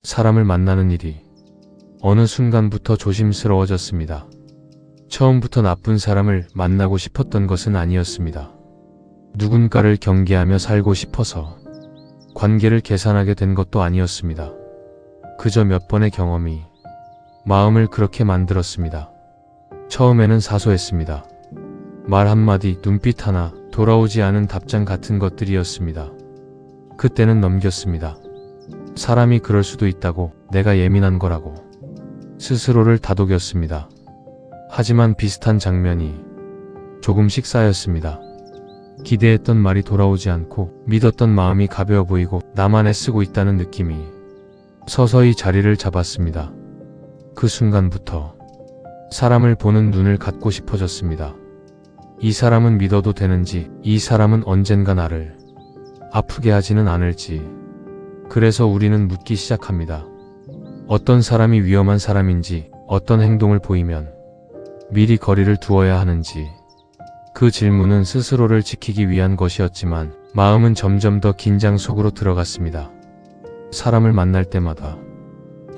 사람을 만나는 일이 어느 순간부터 조심스러워졌습니다. 처음부터 나쁜 사람을 만나고 싶었던 것은 아니었습니다. 누군가를 경계하며 살고 싶어서 관계를 계산하게 된 것도 아니었습니다. 그저 몇 번의 경험이 마음을 그렇게 만들었습니다. 처음에는 사소했습니다. 말 한마디, 눈빛 하나, 돌아오지 않은 답장 같은 것들이었습니다. 그때는 넘겼습니다. 사람이 그럴 수도 있다고, 내가 예민한 거라고 스스로를 다독였습니다. 하지만 비슷한 장면이 조금씩 쌓였습니다. 기대했던 말이 돌아오지 않고 믿었던 마음이 가벼워 보이고 나만 애쓰고 있다는 느낌이 서서히 자리를 잡았습니다. 그 순간부터 사람을 보는 눈을 갖고 싶어졌습니다. 이 사람은 믿어도 되는지, 이 사람은 언젠가 나를 아프게 하지는 않을지. 그래서 우리는 묻기 시작합니다. 어떤 사람이 위험한 사람인지, 어떤 행동을 보이면 미리 거리를 두어야 하는지. 그 질문은 스스로를 지키기 위한 것이었지만 마음은 점점 더 긴장 속으로 들어갔습니다. 사람을 만날 때마다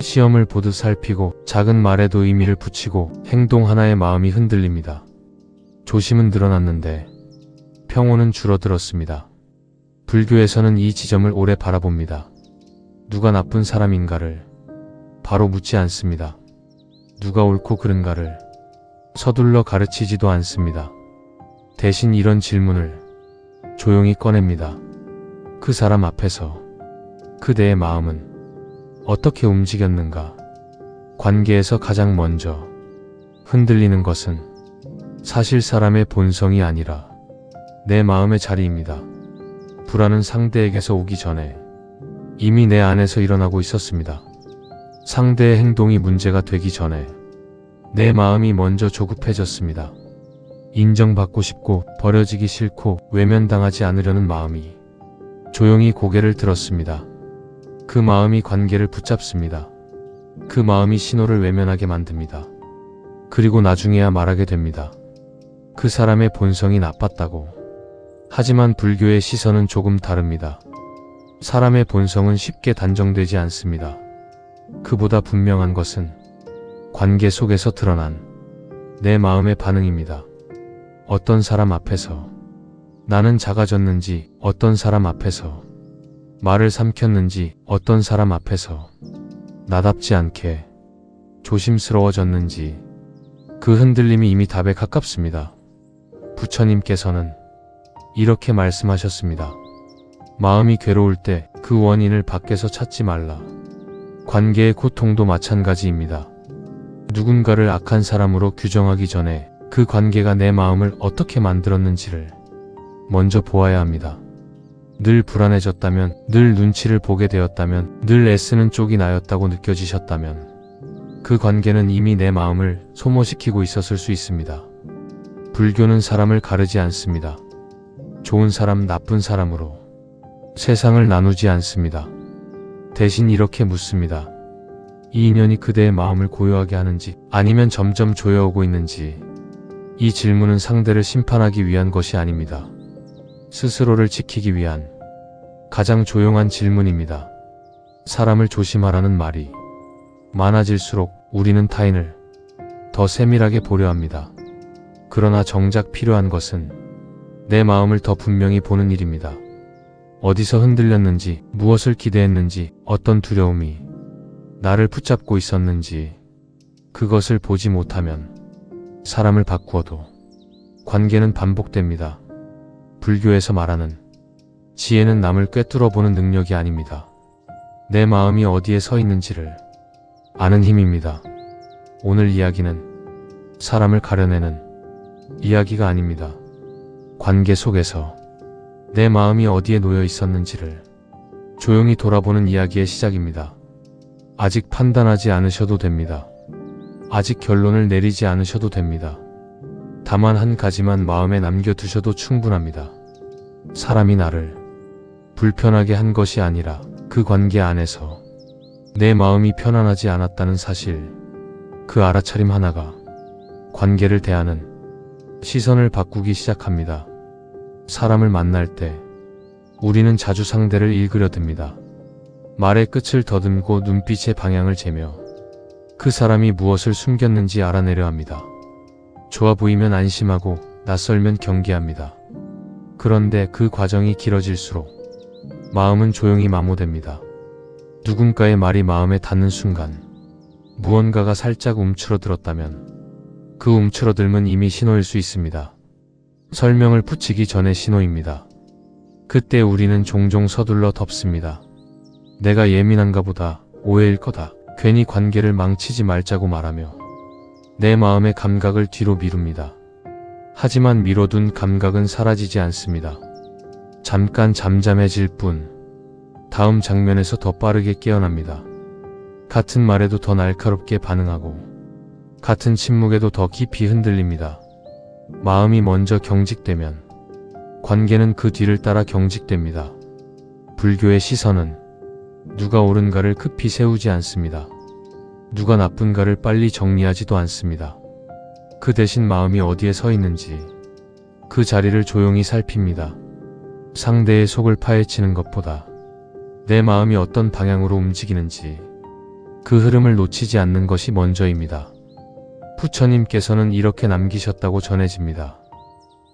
시험을 보듯 살피고 작은 말에도 의미를 붙이고 행동 하나에 마음이 흔들립니다. 조심은 늘어났는데 평온은 줄어들었습니다. 불교에서는 이 지점을 오래 바라봅니다. 누가 나쁜 사람인가를 바로 묻지 않습니다. 누가 옳고 그른가를 서둘러 가르치지도 않습니다. 대신 이런 질문을 조용히 꺼냅니다. 그 사람 앞에서 그대의 마음은 어떻게 움직였는가? 관계에서 가장 먼저 흔들리는 것은 사실 사람의 본성이 아니라 내 마음의 자리입니다. 불안은 상대에게서 오기 전에 이미 내 안에서 일어나고 있었습니다. 상대의 행동이 문제가 되기 전에 내 마음이 먼저 조급해졌습니다. 인정받고 싶고 버려지기 싫고 외면당하지 않으려는 마음이 조용히 고개를 들었습니다. 그 마음이 관계를 붙잡습니다. 그 마음이 신호를 외면하게 만듭니다. 그리고 나중에야 말하게 됩니다. 그 사람의 본성이 나빴다고. 하지만 불교의 시선은 조금 다릅니다. 사람의 본성은 쉽게 단정되지 않습니다. 그보다 분명한 것은 관계 속에서 드러난 내 마음의 반응입니다. 어떤 사람 앞에서 나는 작아졌는지, 어떤 사람 앞에서 말을 삼켰는지, 어떤 사람 앞에서 나답지 않게 조심스러워졌는지. 그 흔들림이 이미 답에 가깝습니다. 부처님께서는 이렇게 말씀하셨습니다. 마음이 괴로울 때 그 원인을 밖에서 찾지 말라. 관계의 고통도 마찬가지입니다. 누군가를 악한 사람으로 규정하기 전에 그 관계가 내 마음을 어떻게 만들었는지를 먼저 보아야 합니다. 늘 불안해졌다면, 늘 눈치를 보게 되었다면, 늘 애쓰는 쪽이 나였다고 느껴지셨다면 그 관계는 이미 내 마음을 소모시키고 있었을 수 있습니다. 불교는 사람을 가르지 않습니다. 좋은 사람, 나쁜 사람으로 세상을 나누지 않습니다. 대신 이렇게 묻습니다. 이 인연이 그대의 마음을 고요하게 하는지, 아니면 점점 조여오고 있는지. 이 질문은 상대를 심판하기 위한 것이 아닙니다. 스스로를 지키기 위한 가장 조용한 질문입니다. 사람을 조심하라는 말이 많아질수록 우리는 타인을 더 세밀하게 보려 합니다. 그러나 정작 필요한 것은 내 마음을 더 분명히 보는 일입니다. 어디서 흔들렸는지, 무엇을 기대했는지, 어떤 두려움이 나를 붙잡고 있었는지. 그것을 보지 못하면 사람을 바꾸어도 관계는 반복됩니다. 불교에서 말하는 지혜는 남을 꿰뚫어 보는 능력이 아닙니다. 내 마음이 어디에 서 있는지를 아는 힘입니다. 오늘 이야기는 사람을 가려내는 이야기가 아닙니다. 관계 속에서 내 마음이 어디에 놓여 있었는지를 조용히 돌아보는 이야기의 시작입니다. 아직 판단하지 않으셔도 됩니다. 아직 결론을 내리지 않으셔도 됩니다. 다만 한 가지만 마음에 남겨두셔도 충분합니다. 사람이 나를 불편하게 한 것이 아니라 그 관계 안에서 내 마음이 편안하지 않았다는 사실. 그 알아차림 하나가 관계를 대하는 시선을 바꾸기 시작합니다. 사람을 만날 때 우리는 자주 상대를 일그려 듭니다. 말의 끝을 더듬고 눈빛의 방향을 재며 그 사람이 무엇을 숨겼는지 알아내려 합니다. 좋아 보이면 안심하고 낯설면 경계합니다. 그런데 그 과정이 길어질수록 마음은 조용히 마모됩니다. 누군가의 말이 마음에 닿는 순간 무언가가 살짝 움츠러들었다면 그 움츠러들면 이미 신호일 수 있습니다. 설명을 붙이기 전에 신호입니다. 그때 우리는 종종 서둘러 덮습니다. 내가 예민한가 보다, 오해일 거다, 괜히 관계를 망치지 말자고 말하며 내 마음의 감각을 뒤로 미룹니다. 하지만 미뤄둔 감각은 사라지지 않습니다. 잠깐 잠잠해질 뿐 다음 장면에서 더 빠르게 깨어납니다. 같은 말에도 더 날카롭게 반응하고 같은 침묵에도 더 깊이 흔들립니다. 마음이 먼저 경직되면 관계는 그 뒤를 따라 경직됩니다. 불교의 시선은 누가 옳은가를 급히 세우지 않습니다. 누가 나쁜가를 빨리 정리하지도 않습니다. 그 대신 마음이 어디에 서 있는지 그 자리를 조용히 살핍니다. 상대의 속을 파헤치는 것보다 내 마음이 어떤 방향으로 움직이는지 그 흐름을 놓치지 않는 것이 먼저입니다. 부처님께서는 이렇게 남기셨다고 전해집니다.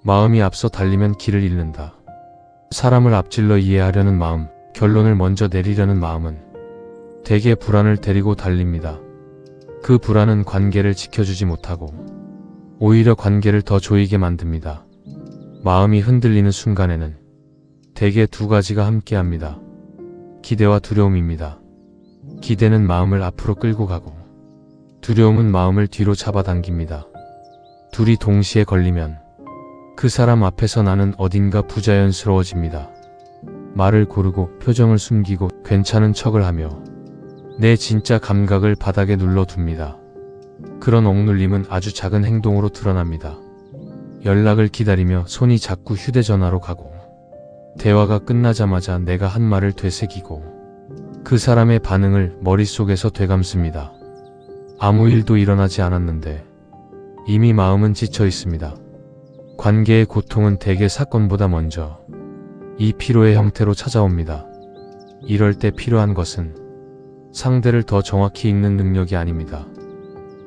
마음이 앞서 달리면 길을 잃는다. 사람을 앞질러 이해하려는 마음, 결론을 먼저 내리려는 마음은 대개 불안을 데리고 달립니다. 그 불안은 관계를 지켜주지 못하고 오히려 관계를 더 조이게 만듭니다. 마음이 흔들리는 순간에는 대개 두 가지가 함께합니다. 기대와 두려움입니다. 기대는 마음을 앞으로 끌고 가고 두려움은 마음을 뒤로 잡아당깁니다. 둘이 동시에 걸리면 그 사람 앞에서 나는 어딘가 부자연스러워집니다. 말을 고르고 표정을 숨기고 괜찮은 척을 하며 내 진짜 감각을 바닥에 눌러둡니다. 그런 억눌림은 아주 작은 행동으로 드러납니다. 연락을 기다리며 손이 자꾸 휴대전화로 가고 대화가 끝나자마자 내가 한 말을 되새기고 그 사람의 반응을 머릿속에서 되감습니다. 아무 일도 일어나지 않았는데 이미 마음은 지쳐 있습니다. 관계의 고통은 대개 사건보다 먼저 이 피로의 형태로 찾아옵니다. 이럴 때 필요한 것은 상대를 더 정확히 읽는 능력이 아닙니다.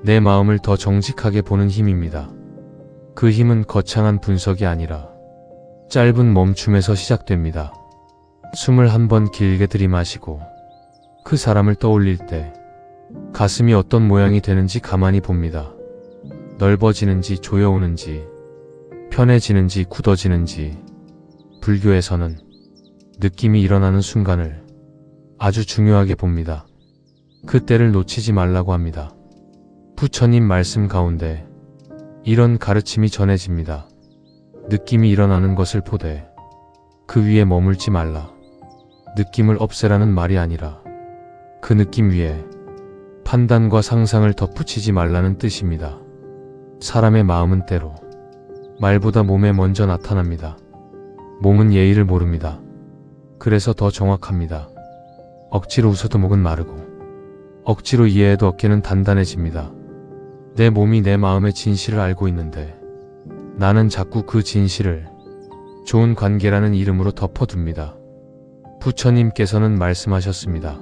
내 마음을 더 정직하게 보는 힘입니다. 그 힘은 거창한 분석이 아니라 짧은 멈춤에서 시작됩니다. 숨을 한번 길게 들이마시고 그 사람을 떠올릴 때 가슴이 어떤 모양이 되는지 가만히 봅니다. 넓어지는지 조여오는지 편해지는지 굳어지는지. 불교에서는 느낌이 일어나는 순간을 아주 중요하게 봅니다. 그때를 놓치지 말라고 합니다. 부처님 말씀 가운데 이런 가르침이 전해집니다. 느낌이 일어나는 것을 보되 그 위에 머물지 말라. 느낌을 없애라는 말이 아니라 그 느낌 위에 판단과 상상을 덧붙이지 말라는 뜻입니다. 사람의 마음은 때로 말보다 몸에 먼저 나타납니다. 몸은 예의를 모릅니다. 그래서 더 정확합니다. 억지로 웃어도 목은 마르고 억지로 이해해도 어깨는 단단해집니다. 내 몸이 내 마음의 진실을 알고 있는데 나는 자꾸 그 진실을 좋은 관계라는 이름으로 덮어둡니다. 부처님께서는 말씀하셨습니다.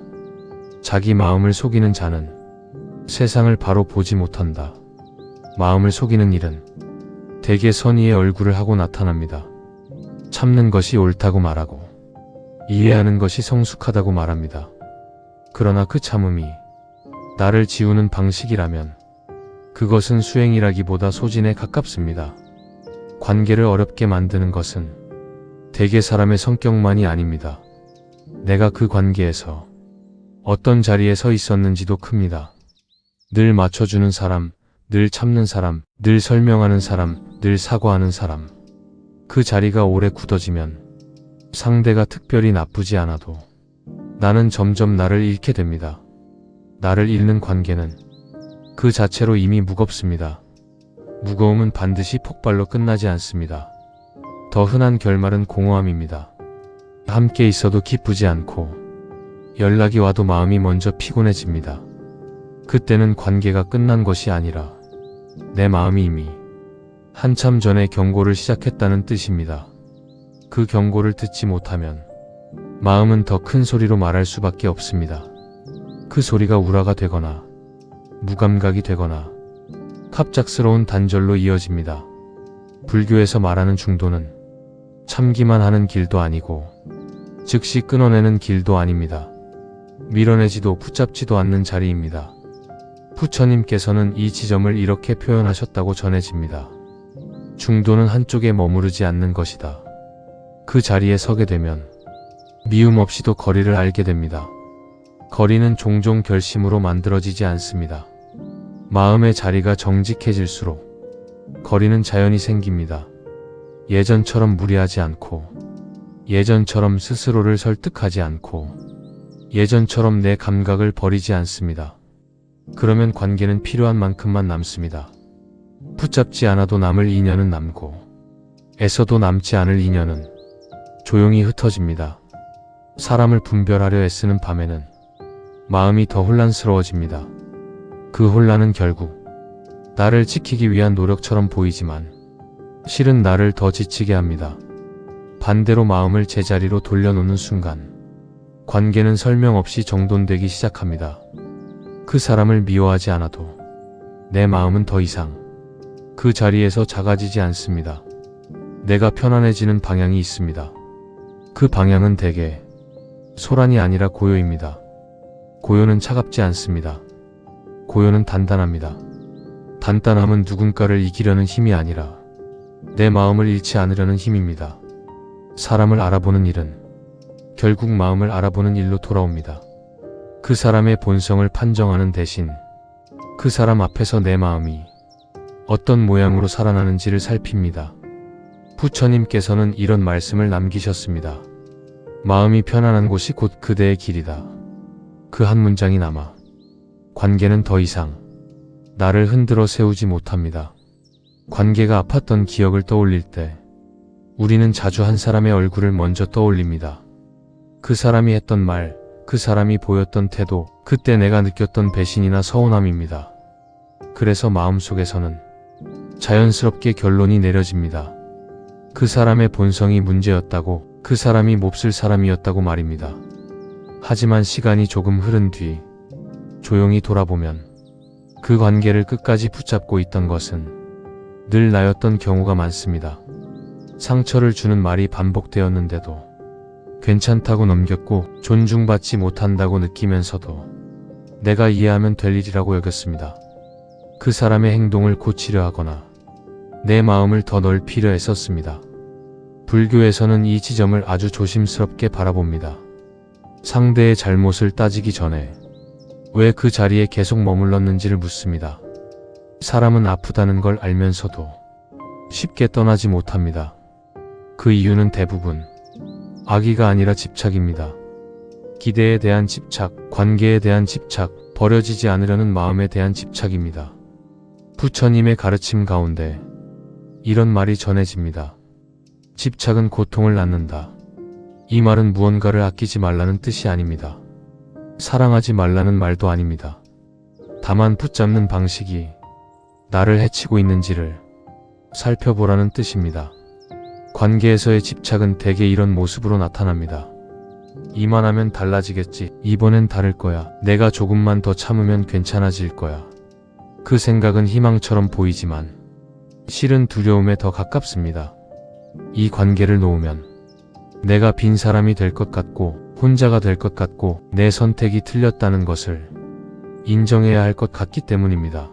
자기 마음을 속이는 자는 세상을 바로 보지 못한다. 마음을 속이는 일은 대개 선의의 얼굴을 하고 나타납니다. 참는 것이 옳다고 말하고 이해하는 것이 성숙하다고 말합니다. 그러나 그 참음이 나를 지우는 방식이라면 그것은 수행이라기보다 소진에 가깝습니다. 관계를 어렵게 만드는 것은 대개 사람의 성격만이 아닙니다. 내가 그 관계에서 어떤 자리에 서 있었는지도 큽니다. 늘 맞춰주는 사람, 늘 참는 사람, 늘 설명하는 사람, 늘 사과하는 사람. 그 자리가 오래 굳어지면 상대가 특별히 나쁘지 않아도 나는 점점 나를 잃게 됩니다. 나를 잃는 관계는 그 자체로 이미 무겁습니다. 무거움은 반드시 폭발로 끝나지 않습니다. 더 흔한 결말은 공허함입니다. 함께 있어도 기쁘지 않고 연락이 와도 마음이 먼저 피곤해집니다. 그때는 관계가 끝난 것이 아니라 내 마음이 이미 한참 전에 경고를 시작했다는 뜻입니다. 그 경고를 듣지 못하면 마음은 더 큰 소리로 말할 수밖에 없습니다. 그 소리가 우라가 되거나 무감각이 되거나 갑작스러운 단절로 이어집니다. 불교에서 말하는 중도는 참기만 하는 길도 아니고 즉시 끊어내는 길도 아닙니다. 밀어내지도 붙잡지도 않는 자리입니다. 부처님께서는 이 지점을 이렇게 표현하셨다고 전해집니다. 중도는 한쪽에 머무르지 않는 것이다. 그 자리에 서게 되면 미움 없이도 거리를 알게 됩니다. 거리는 종종 결심으로 만들어지지 않습니다. 마음의 자리가 정직해질수록 거리는 자연히 생깁니다. 예전처럼 무리하지 않고, 예전처럼 스스로를 설득하지 않고, 예전처럼 내 감각을 버리지 않습니다. 그러면 관계는 필요한 만큼만 남습니다. 붙잡지 않아도 남을 인연은 남고, 애써도 남지 않을 인연은 조용히 흩어집니다. 사람을 분별하려 애쓰는 밤에는 마음이 더 혼란스러워집니다. 그 혼란은 결국 나를 지키기 위한 노력처럼 보이지만 실은 나를 더 지치게 합니다. 반대로 마음을 제자리로 돌려놓는 순간 관계는 설명 없이 정돈되기 시작합니다. 그 사람을 미워하지 않아도 내 마음은 더 이상 그 자리에서 작아지지 않습니다. 내가 편안해지는 방향이 있습니다. 그 방향은 대개 소란이 아니라 고요입니다. 고요는 차갑지 않습니다. 고요는 단단합니다. 단단함은 누군가를 이기려는 힘이 아니라 내 마음을 잃지 않으려는 힘입니다. 사람을 알아보는 일은 결국 마음을 알아보는 일로 돌아옵니다. 그 사람의 본성을 판정하는 대신 그 사람 앞에서 내 마음이 어떤 모양으로 살아나는지를 살핍니다. 부처님께서는 이런 말씀을 남기셨습니다. 마음이 편안한 곳이 곧 그대의 길이다. 그 한 문장이 남아 관계는 더 이상 나를 흔들어 세우지 못합니다. 관계가 아팠던 기억을 떠올릴 때 우리는 자주 한 사람의 얼굴을 먼저 떠올립니다. 그 사람이 했던 말, 그 사람이 보였던 태도, 그때 내가 느꼈던 배신이나 서운함입니다. 그래서 마음속에서는 자연스럽게 결론이 내려집니다. 그 사람의 본성이 문제였다고, 그 사람이 몹쓸 사람이었다고 말입니다. 하지만 시간이 조금 흐른 뒤 조용히 돌아보면 그 관계를 끝까지 붙잡고 있던 것은 늘 나였던 경우가 많습니다. 상처를 주는 말이 반복되었는데도 괜찮다고 넘겼고 존중받지 못한다고 느끼면서도 내가 이해하면 될 일이라고 여겼습니다. 그 사람의 행동을 고치려 하거나 내 마음을 더 넓히려 애썼습니다. 불교에서는 이 지점을 아주 조심스럽게 바라봅니다. 상대의 잘못을 따지기 전에 왜 그 자리에 계속 머물렀는지를 묻습니다. 사람은 아프다는 걸 알면서도 쉽게 떠나지 못합니다. 그 이유는 대부분 악의가 아니라 집착입니다. 기대에 대한 집착, 관계에 대한 집착, 버려지지 않으려는 마음에 대한 집착입니다. 부처님의 가르침 가운데 이런 말이 전해집니다. 집착은 고통을 낳는다. 이 말은 무언가를 아끼지 말라는 뜻이 아닙니다. 사랑하지 말라는 말도 아닙니다. 다만 붙잡는 방식이 나를 해치고 있는지를 살펴보라는 뜻입니다. 관계에서의 집착은 대개 이런 모습으로 나타납니다. 이만하면 달라지겠지. 이번엔 다를 거야. 내가 조금만 더 참으면 괜찮아질 거야. 그 생각은 희망처럼 보이지만 실은 두려움에 더 가깝습니다. 이 관계를 놓으면 내가 빈 사람이 될 것 같고 혼자가 될 것 같고 내 선택이 틀렸다는 것을 인정해야 할 것 같기 때문입니다.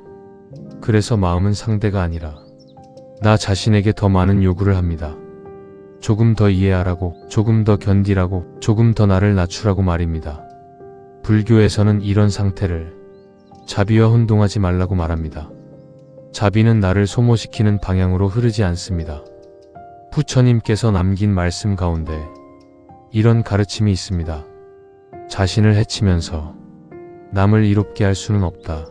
그래서 마음은 상대가 아니라 나 자신에게 더 많은 요구를 합니다. 조금 더 이해하라고, 조금 더 견디라고, 조금 더 나를 낮추라고 말입니다. 불교에서는 이런 상태를 자비와 혼동하지 말라고 말합니다. 자비는 나를 소모시키는 방향으로 흐르지 않습니다. 부처님께서 남긴 말씀 가운데 이런 가르침이 있습니다. 자신을 해치면서 남을 이롭게 할 수는 없다.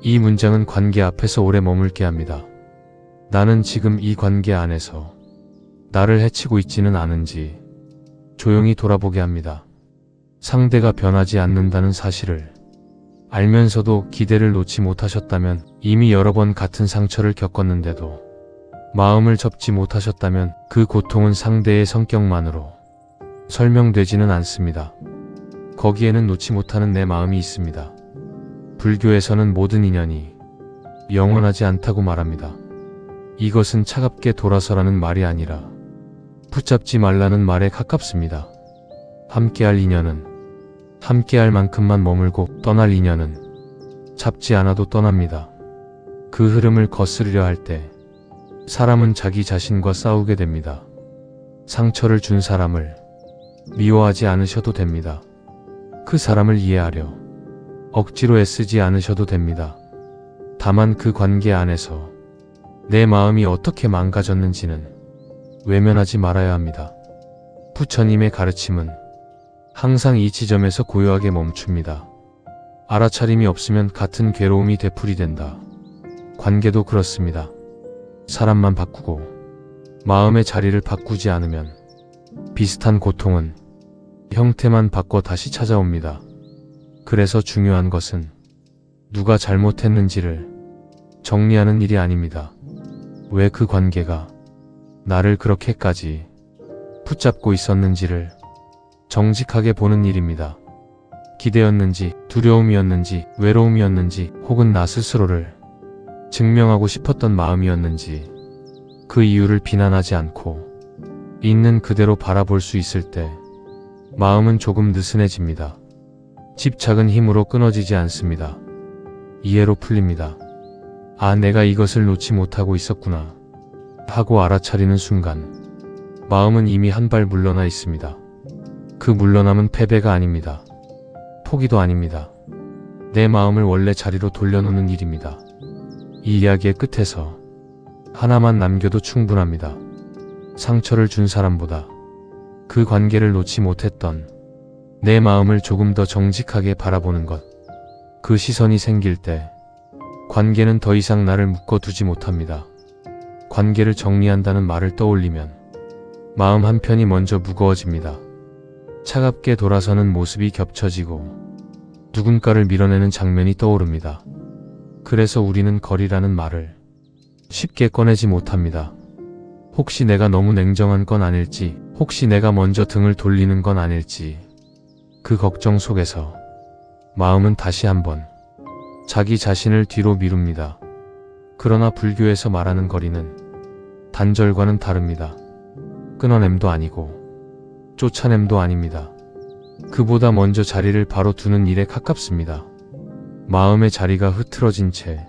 이 문장은 관계 앞에서 오래 머물게 합니다. 나는 지금 이 관계 안에서 나를 해치고 있지는 않은지 조용히 돌아보게 합니다. 상대가 변하지 않는다는 사실을 알면서도 기대를 놓지 못하셨다면, 이미 여러 번 같은 상처를 겪었는데도 마음을 접지 못하셨다면 그 고통은 상대의 성격만으로 설명되지는 않습니다. 거기에는 놓지 못하는 내 마음이 있습니다. 불교에서는 모든 인연이 영원하지 않다고 말합니다. 이것은 차갑게 돌아서라는 말이 아니라 붙잡지 말라는 말에 가깝습니다. 함께할 인연은 함께할 만큼만 머물고 떠날 인연은 잡지 않아도 떠납니다. 그 흐름을 거스르려 할 때 사람은 자기 자신과 싸우게 됩니다. 상처를 준 사람을 미워하지 않으셔도 됩니다. 그 사람을 이해하려 억지로 애쓰지 않으셔도 됩니다. 다만 그 관계 안에서 내 마음이 어떻게 망가졌는지는 외면하지 말아야 합니다. 부처님의 가르침은 항상 이 지점에서 고요하게 멈춥니다. 알아차림이 없으면 같은 괴로움이 되풀이된다. 관계도 그렇습니다. 사람만 바꾸고 마음의 자리를 바꾸지 않으면 비슷한 고통은 형태만 바꿔 다시 찾아옵니다. 그래서 중요한 것은 누가 잘못했는지를 정리하는 일이 아닙니다. 왜 그 관계가 나를 그렇게까지 붙잡고 있었는지를 정직하게 보는 일입니다. 기대였는지, 두려움이었는지, 외로움이었는지, 혹은 나 스스로를 증명하고 싶었던 마음이었는지 그 이유를 비난하지 않고 있는 그대로 바라볼 수 있을 때 마음은 조금 느슨해집니다. 집착은 힘으로 끊어지지 않습니다. 이해로 풀립니다. 아, 내가 이것을 놓지 못하고 있었구나 하고 알아차리는 순간 마음은 이미 한 발 물러나 있습니다. 그 물러남은 패배가 아닙니다. 포기도 아닙니다. 내 마음을 원래 자리로 돌려놓는 일입니다. 이 이야기의 끝에서 하나만 남겨도 충분합니다. 상처를 준 사람보다 그 관계를 놓지 못했던 내 마음을 조금 더 정직하게 바라보는 것. 그 시선이 생길 때 관계는 더 이상 나를 묶어두지 못합니다. 관계를 정리한다는 말을 떠올리면 마음 한편이 먼저 무거워집니다. 차갑게 돌아서는 모습이 겹쳐지고 누군가를 밀어내는 장면이 떠오릅니다. 그래서 우리는 거리라는 말을 쉽게 꺼내지 못합니다. 혹시 내가 너무 냉정한 건 아닐지, 혹시 내가 먼저 등을 돌리는 건 아닐지, 그 걱정 속에서 마음은 다시 한번 자기 자신을 뒤로 미룹니다. 그러나 불교에서 말하는 거리는 단절과는 다릅니다. 끊어냄도 아니고 쫓아냄도 아닙니다. 그보다 먼저 자리를 바로 두는 일에 가깝습니다. 마음의 자리가 흐트러진 채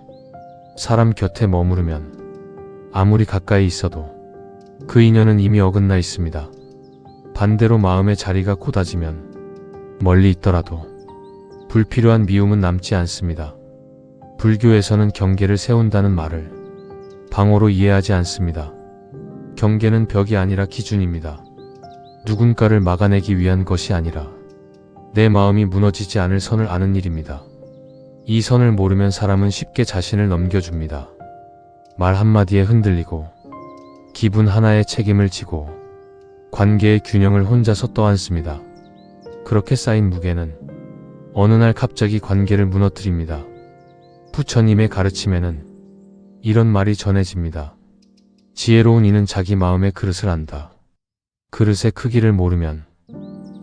사람 곁에 머무르면 아무리 가까이 있어도 그 인연은 이미 어긋나 있습니다. 반대로 마음의 자리가 고다지면 멀리 있더라도 불필요한 미움은 남지 않습니다. 불교에서는 경계를 세운다는 말을 방어로 이해하지 않습니다. 경계는 벽이 아니라 기준입니다. 누군가를 막아내기 위한 것이 아니라 내 마음이 무너지지 않을 선을 아는 일입니다. 이 선을 모르면 사람은 쉽게 자신을 넘겨줍니다. 말 한마디에 흔들리고 기분 하나에 책임을 지고 관계의 균형을 혼자서 떠안습니다. 그렇게 쌓인 무게는 어느 날 갑자기 관계를 무너뜨립니다. 부처님의 가르침에는 이런 말이 전해집니다. 지혜로운 이는 자기 마음의 그릇을 안다. 그릇의 크기를 모르면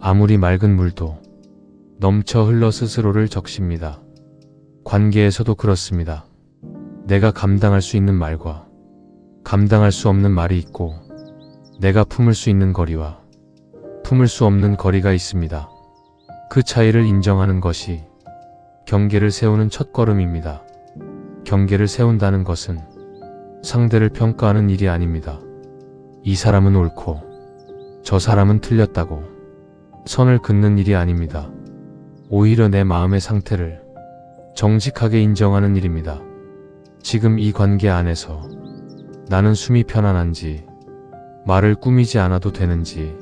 아무리 맑은 물도 넘쳐 흘러 스스로를 적십니다. 관계에서도 그렇습니다. 내가 감당할 수 있는 말과 감당할 수 없는 말이 있고 내가 품을 수 있는 거리와 품을 수 없는 거리가 있습니다. 그 차이를 인정하는 것이 경계를 세우는 첫걸음입니다. 경계를 세운다는 것은 상대를 평가하는 일이 아닙니다. 이 사람은 옳고 저 사람은 틀렸다고 선을 긋는 일이 아닙니다. 오히려 내 마음의 상태를 정직하게 인정하는 일입니다. 지금 이 관계 안에서 나는 숨이 편안한지, 말을 꾸미지 않아도 되는지,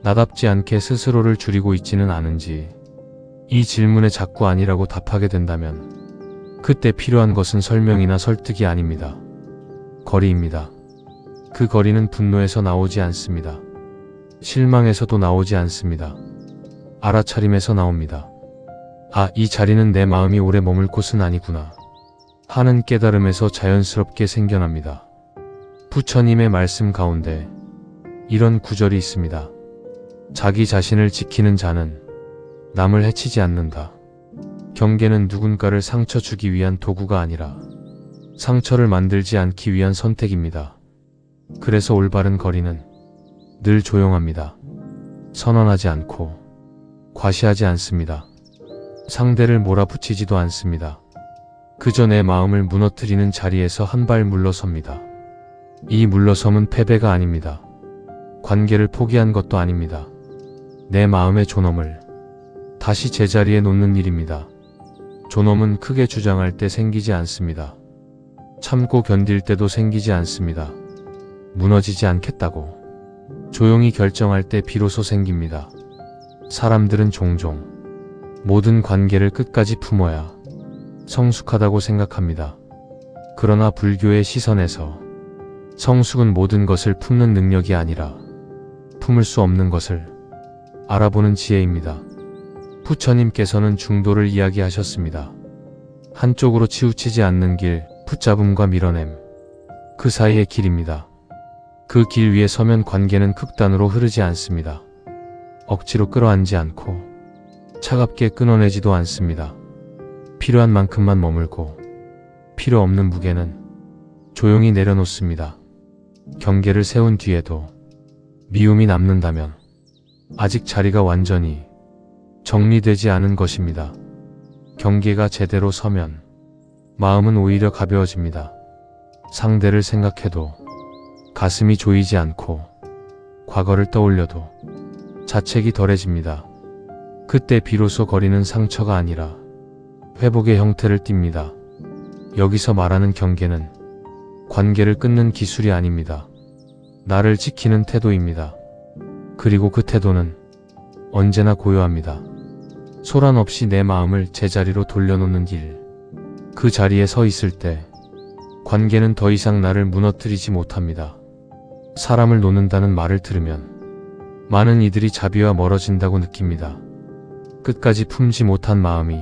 나답지 않게 스스로를 줄이고 있지는 않은지, 이 질문에 자꾸 아니라고 답하게 된다면 그때 필요한 것은 설명이나 설득이 아닙니다. 거리입니다. 그 거리는 분노에서 나오지 않습니다. 실망에서도 나오지 않습니다. 알아차림에서 나옵니다. 아, 이 자리는 내 마음이 오래 머물 곳은 아니구나 하는 깨달음에서 자연스럽게 생겨납니다. 부처님의 말씀 가운데 이런 구절이 있습니다. 자기 자신을 지키는 자는 남을 해치지 않는다. 경계는 누군가를 상처 주기 위한 도구가 아니라 상처를 만들지 않기 위한 선택입니다. 그래서 올바른 거리는 늘 조용합니다. 선언하지 않고 과시하지 않습니다. 상대를 몰아붙이지도 않습니다. 그저 내 마음을 무너뜨리는 자리에서 한 발 물러섭니다. 이 물러섬은 패배가 아닙니다. 관계를 포기한 것도 아닙니다. 내 마음의 존엄을 다시 제자리에 놓는 일입니다. 존엄은 크게 주장할 때 생기지 않습니다. 참고 견딜 때도 생기지 않습니다. 무너지지 않겠다고 조용히 결정할 때 비로소 생깁니다. 사람들은 종종 모든 관계를 끝까지 품어야 성숙하다고 생각합니다. 그러나 불교의 시선에서 성숙은 모든 것을 품는 능력이 아니라 품을 수 없는 것을 알아보는 지혜입니다. 부처님께서는 중도를 이야기하셨습니다. 한쪽으로 치우치지 않는 길, 붙잡음과 밀어냄, 그 사이의 길입니다. 그 길 위에 서면 관계는 극단으로 흐르지 않습니다. 억지로 끌어안지 않고 차갑게 끊어내지도 않습니다. 필요한 만큼만 머물고 필요 없는 무게는 조용히 내려놓습니다. 경계를 세운 뒤에도 미움이 남는다면 아직 자리가 완전히 정리되지 않은 것입니다. 경계가 제대로 서면 마음은 오히려 가벼워집니다. 상대를 생각해도 가슴이 조이지 않고 과거를 떠올려도 자책이 덜해집니다. 그때 비로소 거리는 상처가 아니라 회복의 형태를 띱니다. 여기서 말하는 경계는 관계를 끊는 기술이 아닙니다. 나를 지키는 태도입니다. 그리고 그 태도는 언제나 고요합니다. 소란 없이 내 마음을 제자리로 돌려놓는 일. 그 자리에 서 있을 때 관계는 더 이상 나를 무너뜨리지 못합니다. 사람을 놓는다는 말을 들으면 많은 이들이 자비와 멀어진다고 느낍니다. 끝까지 품지 못한 마음이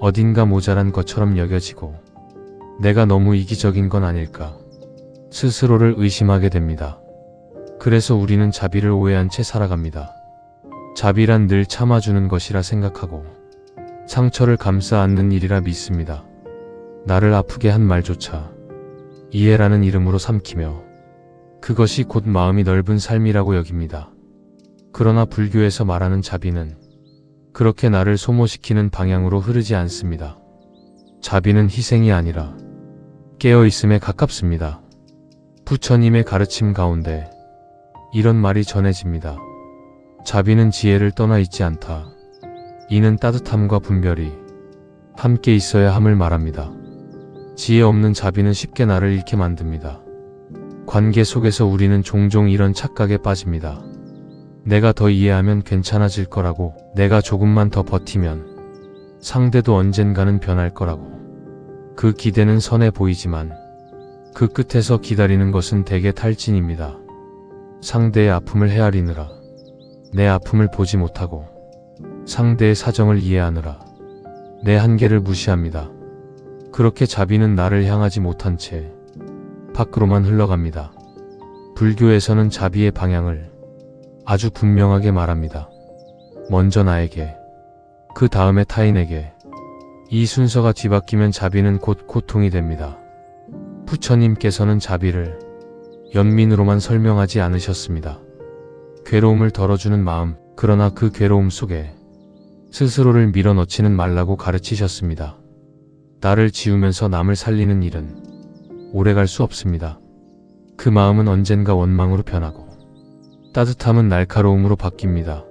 어딘가 모자란 것처럼 여겨지고 내가 너무 이기적인 건 아닐까 스스로를 의심하게 됩니다. 그래서 우리는 자비를 오해한 채 살아갑니다. 자비란 늘 참아주는 것이라 생각하고 상처를 감싸 안는 일이라 믿습니다. 나를 아프게 한 말조차 이해라는 이름으로 삼키며 그것이 곧 마음이 넓은 삶이라고 여깁니다. 그러나 불교에서 말하는 자비는 그렇게 나를 소모시키는 방향으로 흐르지 않습니다. 자비는 희생이 아니라 깨어있음에 가깝습니다. 부처님의 가르침 가운데 이런 말이 전해집니다. 자비는 지혜를 떠나 있지 않다. 이는 따뜻함과 분별이 함께 있어야 함을 말합니다. 지혜 없는 자비는 쉽게 나를 잃게 만듭니다. 관계 속에서 우리는 종종 이런 착각에 빠집니다. 내가 더 이해하면 괜찮아질 거라고, 내가 조금만 더 버티면 상대도 언젠가는 변할 거라고. 그 기대는 선해 보이지만 그 끝에서 기다리는 것은 대개 탈진입니다. 상대의 아픔을 헤아리느라 내 아픔을 보지 못하고 상대의 사정을 이해하느라 내 한계를 무시합니다. 그렇게 자비는 나를 향하지 못한 채 밖으로만 흘러갑니다. 불교에서는 자비의 방향을 아주 분명하게 말합니다. 먼저 나에게, 그 다음에 타인에게. 이 순서가 뒤바뀌면 자비는 곧 고통이 됩니다. 부처님께서는 자비를 연민으로만 설명하지 않으셨습니다. 괴로움을 덜어주는 마음, 그러나 그 괴로움 속에 스스로를 밀어넣지는 말라고 가르치셨습니다. 나를 지우면서 남을 살리는 일은 오래갈 수 없습니다. 그 마음은 언젠가 원망으로 변하고 따뜻함은 날카로움으로 바뀝니다.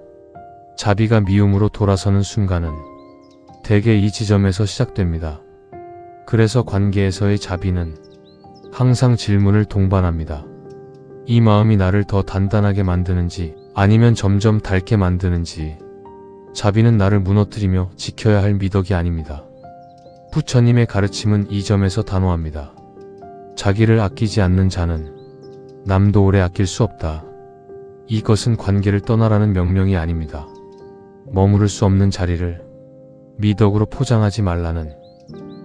자비가 미움으로 돌아서는 순간은 대개 이 지점에서 시작됩니다. 그래서 관계에서의 자비는 항상 질문을 동반합니다. 이 마음이 나를 더 단단하게 만드는지 아니면 점점 닳게 만드는지. 자비는 나를 무너뜨리며 지켜야 할 미덕이 아닙니다. 부처님의 가르침은 이 점에서 단호합니다. 자기를 아끼지 않는 자는 남도 오래 아낄 수 없다. 이것은 관계를 떠나라는 명령이 아닙니다. 머무를 수 없는 자리를 미덕으로 포장하지 말라는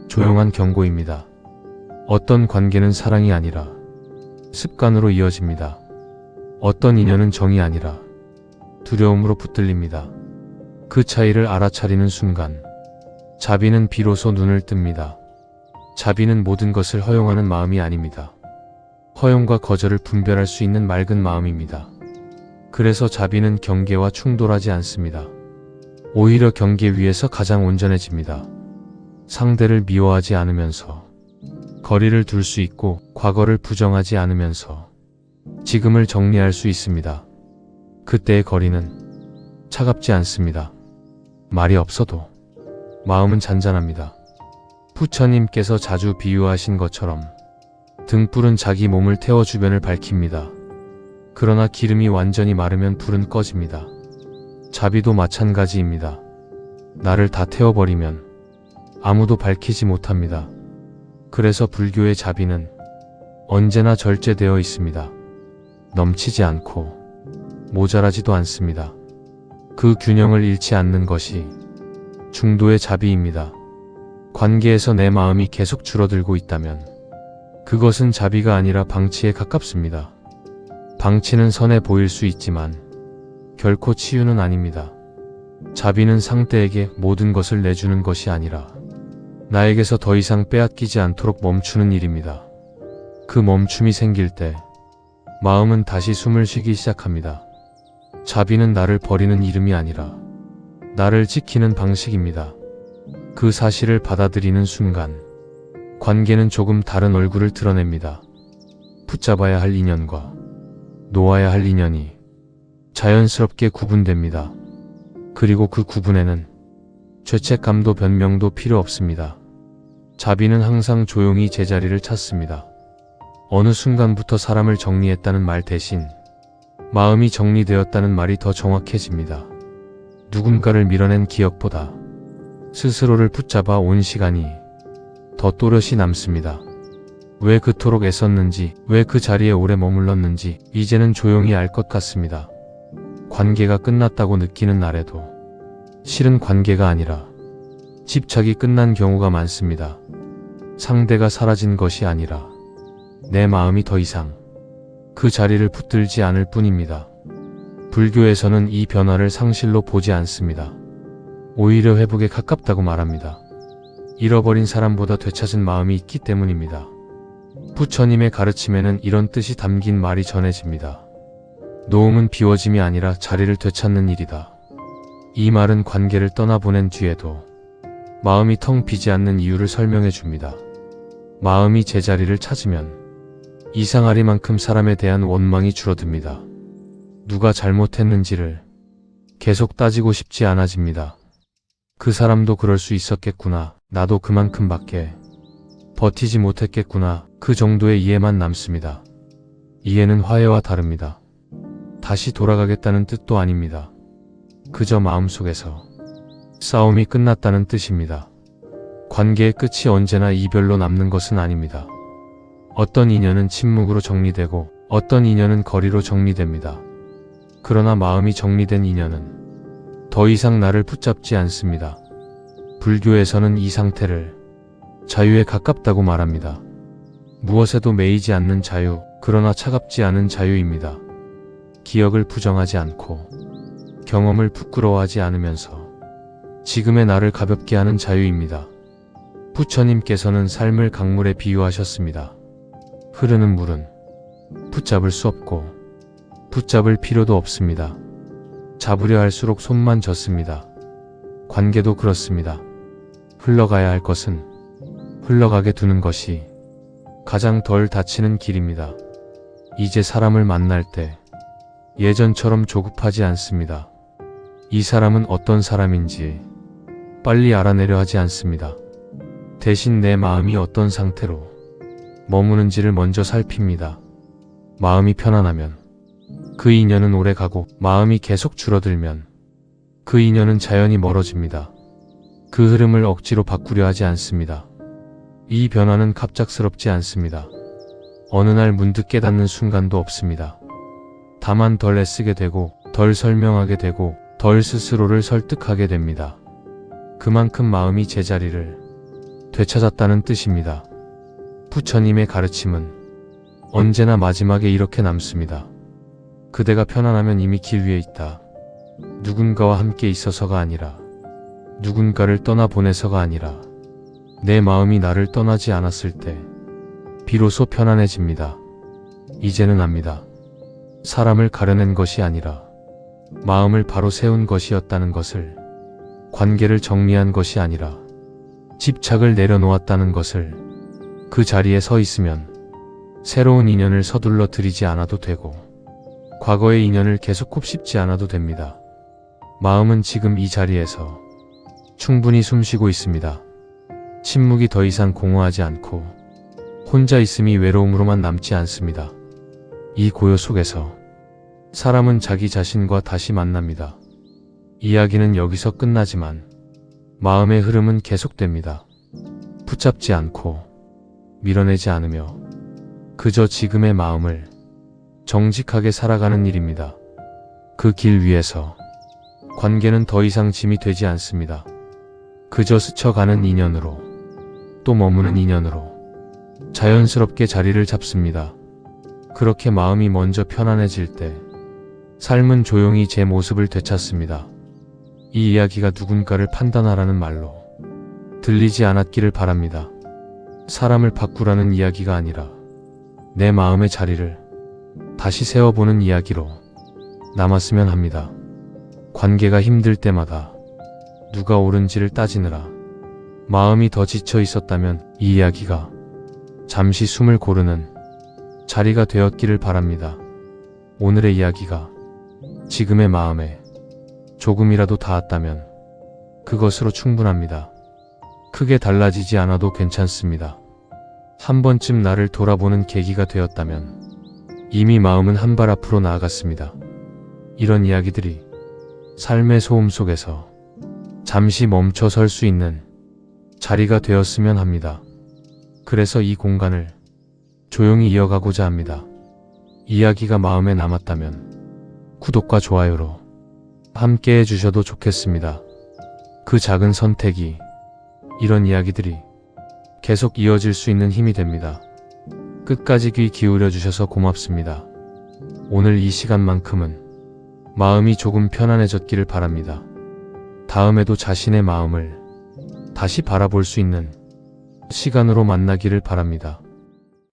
조용한 경고입니다. 어떤 관계는 사랑이 아니라 습관으로 이어집니다. 어떤 인연은 정이 아니라 두려움으로 붙들립니다. 그 차이를 알아차리는 순간 자비는 비로소 눈을 뜹니다. 자비는 모든 것을 허용하는 마음이 아닙니다. 허용과 거절을 분별할 수 있는 맑은 마음입니다. 그래서 자비는 경계와 충돌하지 않습니다. 오히려 경계 위에서 가장 온전해집니다. 상대를 미워하지 않으면서 거리를 둘 수 있고 과거를 부정하지 않으면서 지금을 정리할 수 있습니다. 그때의 거리는 차갑지 않습니다. 말이 없어도 마음은 잔잔합니다. 부처님께서 자주 비유하신 것처럼 등불은 자기 몸을 태워 주변을 밝힙니다. 그러나 기름이 완전히 마르면 불은 꺼집니다. 자비도 마찬가지입니다. 나를 다 태워버리면 아무도 밝히지 못합니다. 그래서 불교의 자비는 언제나 절제되어 있습니다. 넘치지 않고 모자라지도 않습니다. 그 균형을 잃지 않는 것이 중도의 자비입니다. 관계에서 내 마음이 계속 줄어들고 있다면 그것은 자비가 아니라 방치에 가깝습니다. 방치는 선해 보일 수 있지만 결코 치유는 아닙니다. 자비는 상대에게 모든 것을 내주는 것이 아니라 나에게서 더 이상 빼앗기지 않도록 멈추는 일입니다. 그 멈춤이 생길 때 마음은 다시 숨을 쉬기 시작합니다. 자비는 나를 버리는 이름이 아니라 나를 지키는 방식입니다. 그 사실을 받아들이는 순간 관계는 조금 다른 얼굴을 드러냅니다. 붙잡아야 할 인연과 놓아야 할 인연이 자연스럽게 구분됩니다. 그리고 그 구분에는 죄책감도 변명도 필요 없습니다. 자비는 항상 조용히 제자리를 찾습니다. 어느 순간부터 사람을 정리했다는 말 대신 마음이 정리되었다는 말이 더 정확해집니다. 누군가를 밀어낸 기억보다 스스로를 붙잡아 온 시간이 더 또렷이 남습니다. 왜 그토록 애썼는지, 왜 그 자리에 오래 머물렀는지 이제는 조용히 알 것 같습니다. 관계가 끝났다고 느끼는 날에도 실은 관계가 아니라 집착이 끝난 경우가 많습니다. 상대가 사라진 것이 아니라 내 마음이 더 이상 그 자리를 붙들지 않을 뿐입니다. 불교에서는 이 변화를 상실로 보지 않습니다. 오히려 회복에 가깝다고 말합니다. 잃어버린 사람보다 되찾은 마음이 있기 때문입니다. 부처님의 가르침에는 이런 뜻이 담긴 말이 전해집니다. 놓음은 비워짐이 아니라 자리를 되찾는 일이다. 이 말은 관계를 떠나보낸 뒤에도 마음이 텅 비지 않는 이유를 설명해 줍니다. 마음이 제자리를 찾으면 이상하리만큼 사람에 대한 원망이 줄어듭니다. 누가 잘못했는지를 계속 따지고 싶지 않아집니다. 그 사람도 그럴 수 있었겠구나. 나도 그만큼밖에 버티지 못했겠구나. 그 정도의 이해만 남습니다. 이해는 화해와 다릅니다. 다시 돌아가겠다는 뜻도 아닙니다. 그저 마음속에서 싸움이 끝났다는 뜻입니다. 관계의 끝이 언제나 이별로 남는 것은 아닙니다. 어떤 인연은 침묵으로 정리되고 어떤 인연은 거리로 정리됩니다. 그러나 마음이 정리된 인연은 더 이상 나를 붙잡지 않습니다. 불교에서는 이 상태를 자유에 가깝다고 말합니다. 무엇에도 매이지 않는 자유, 그러나 차갑지 않은 자유입니다. 기억을 부정하지 않고 경험을 부끄러워하지 않으면서 지금의 나를 가볍게 하는 자유입니다. 부처님께서는 삶을 강물에 비유하셨습니다. 흐르는 물은 붙잡을 수 없고 붙잡을 필요도 없습니다. 잡으려 할수록 손만 젖습니다. 관계도 그렇습니다. 흘러가야 할 것은 흘러가게 두는 것이 가장 덜 다치는 길입니다. 이제 사람을 만날 때 예전처럼 조급하지 않습니다. 이 사람은 어떤 사람인지 빨리 알아내려 하지 않습니다. 대신 내 마음이 어떤 상태로 머무는지를 먼저 살핍니다. 마음이 편안하면 그 인연은 오래 가고 마음이 계속 줄어들면 그 인연은 자연히 멀어집니다. 그 흐름을 억지로 바꾸려 하지 않습니다. 이 변화는 갑작스럽지 않습니다. 어느 날 문득 깨닫는 순간도 없습니다. 다만 덜 애쓰게 되고 덜 설명하게 되고 덜 스스로를 설득하게 됩니다. 그만큼 마음이 제자리를 되찾았다는 뜻입니다. 부처님의 가르침은 언제나 마지막에 이렇게 남습니다. 그대가 편안하면 이미 길 위에 있다. 누군가와 함께 있어서가 아니라, 누군가를 떠나보내서가 아니라, 내 마음이 나를 떠나지 않았을 때 비로소 편안해집니다. 이제는 압니다. 사람을 가려낸 것이 아니라 마음을 바로 세운 것이었다는 것을, 관계를 정리한 것이 아니라 집착을 내려놓았다는 것을. 그 자리에 서 있으면 새로운 인연을 서둘러 들이지 않아도 되고, 과거의 인연을 계속 곱씹지 않아도 됩니다. 마음은 지금 이 자리에서 충분히 숨쉬고 있습니다. 침묵이 더 이상 공허하지 않고 혼자 있음이 외로움으로만 남지 않습니다. 이 고요 속에서 사람은 자기 자신과 다시 만납니다. 이야기는 여기서 끝나지만 마음의 흐름은 계속됩니다. 붙잡지 않고 밀어내지 않으며 그저 지금의 마음을 정직하게 살아가는 일입니다. 그 길 위에서 관계는 더 이상 짐이 되지 않습니다. 그저 스쳐가는 인연으로, 또 머무는 인연으로 자연스럽게 자리를 잡습니다. 그렇게 마음이 먼저 편안해질 때 삶은 조용히 제 모습을 되찾습니다. 이 이야기가 누군가를 판단하라는 말로 들리지 않았기를 바랍니다. 사람을 바꾸라는 이야기가 아니라 내 마음의 자리를 다시 세워보는 이야기로 남았으면 합니다. 관계가 힘들 때마다 누가 옳은지를 따지느라 마음이 더 지쳐 있었다면 이 이야기가 잠시 숨을 고르는 자리가 되었기를 바랍니다. 오늘의 이야기가 지금의 마음에 조금이라도 닿았다면 그것으로 충분합니다. 크게 달라지지 않아도 괜찮습니다. 한 번쯤 나를 돌아보는 계기가 되었다면 이미 마음은 한 발 앞으로 나아갔습니다. 이런 이야기들이 삶의 소음 속에서 잠시 멈춰 설 수 있는 자리가 되었으면 합니다. 그래서 이 공간을 조용히 이어가고자 합니다. 이야기가 마음에 남았다면 구독과 좋아요로 함께 해주셔도 좋겠습니다. 그 작은 선택이 이런 이야기들이 계속 이어질 수 있는 힘이 됩니다. 끝까지 귀 기울여 주셔서 고맙습니다. 오늘 이 시간만큼은 마음이 조금 편안해졌기를 바랍니다. 다음에도 자신의 마음을 다시 바라볼 수 있는 시간으로 만나기를 바랍니다.